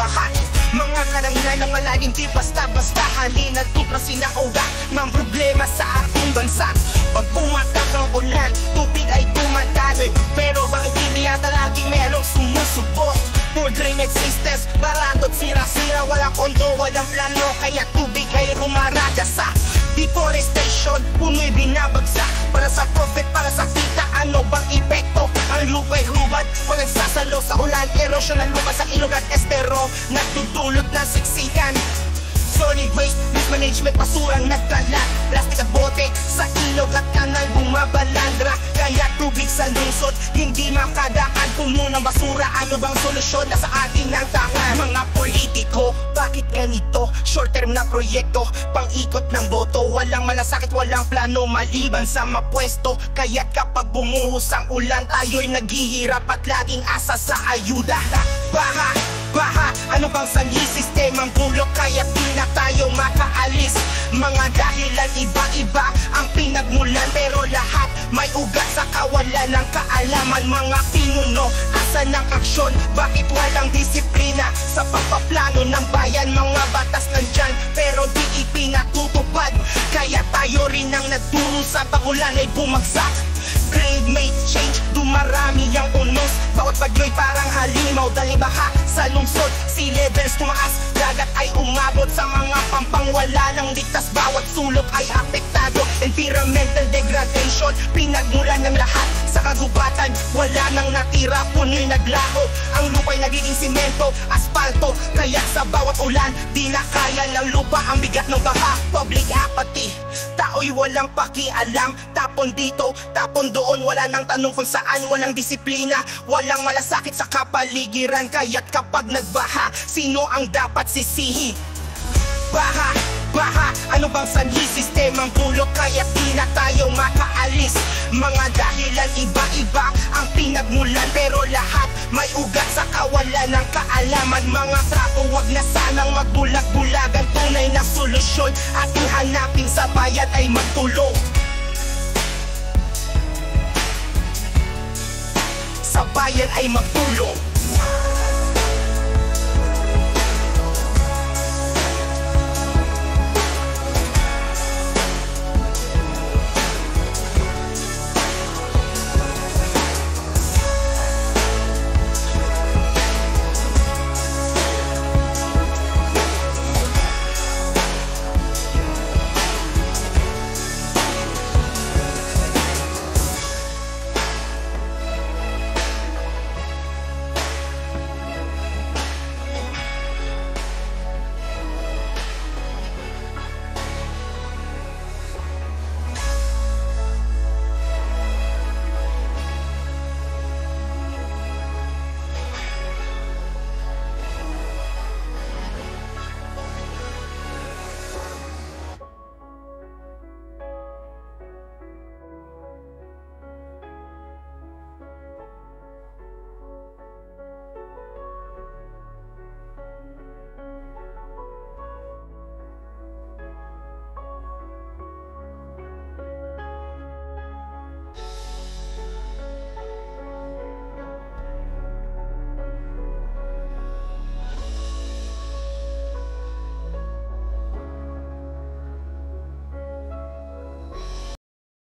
baha. Mga karangal ng malalim di basta-basta halina tupra sinakauga ng problema sa ating bansa. Pag pumatak ang ulan, tubig ay tumatali, pero bakit hindi yata laging merong sumusubok? Poor drainage systems, baratot, sira-sira, walang kondo, walang plano, kaya tubig ay rumarada sa deforestation. Puno'y binabagsak para sa profit, para sa kita. Ano bang epekto? Ang lupa'y hubad pag nagsasalo sa ulan. Erosion ng lupa sa ilog at estero, nagtutulot ng siksikan. Solid waste mismanagement, basurang nagkalat. Plastic at bote sa ilog at kanal bumabalandra, kaya tubig sa lungsod hindi makadaan. Puno ng basura, ano bang solusyon? Nasa atin ang tangan. Mga politiko, bakit ganito? Short term na proyekto, pang-ikot ng boto. Walang malasakit, walang plano maliban sa mapwesto. Kaya kapag bumuhos ang ulan, tayo'y naghihirap at laging asa sa ayuda. Baha, ano bang sanhi? Sistemang bulok, kaya di na tayo makaalis. Mga dahilan iba-iba ang pinagmulan, pero lahat may ugat sa kawalan ng kaalaman. Mga pinuno, asan ang aksyon? Bakit walang disiplina sa pagpaplano ng bayan? Mga batas nandyan, pero di ipinatutupad, kaya tayo rin ang nagturo sa pagulan ay bumagsak. Climate change, dumarami ang unos. Bawat bagyo'y parang halimaw, dahil baha sa lungsod. Sea levels tumaas, dagat ay umabot sa mga pampang wala ng ligtas. Bawat sulok ay apektado. Environmental degradation, pinagmulan ng lahat sa kagubatan. Wala nang natira, puno'y naglaho. Ang lupa'y nagiging simento, asfalto, kaya sa bawat ulan di na kaya ng lupa ang bigat ng baha. Public apathy, tao'y walang pakialam. Tapon dito, tapon doon, wala nang tanong kung saan. Walang disiplina, walang malasakit sa kapaligiran. Kaya't kapag nagbaha, sino ang dapat sisihi? Baha, ano bang sanhi? Sistemang bulok, kaya di na tayo makaalis. Mga dahilan iba-iba ang pinagmulan, pero lahat may ugat sa kawalan ng kaalaman. Mga trapo, wag na sanang magbulag-bulagan. Tunay na solusyon ating hanapin, sa bayan ay magtulong. Sa bayan ay magtulong.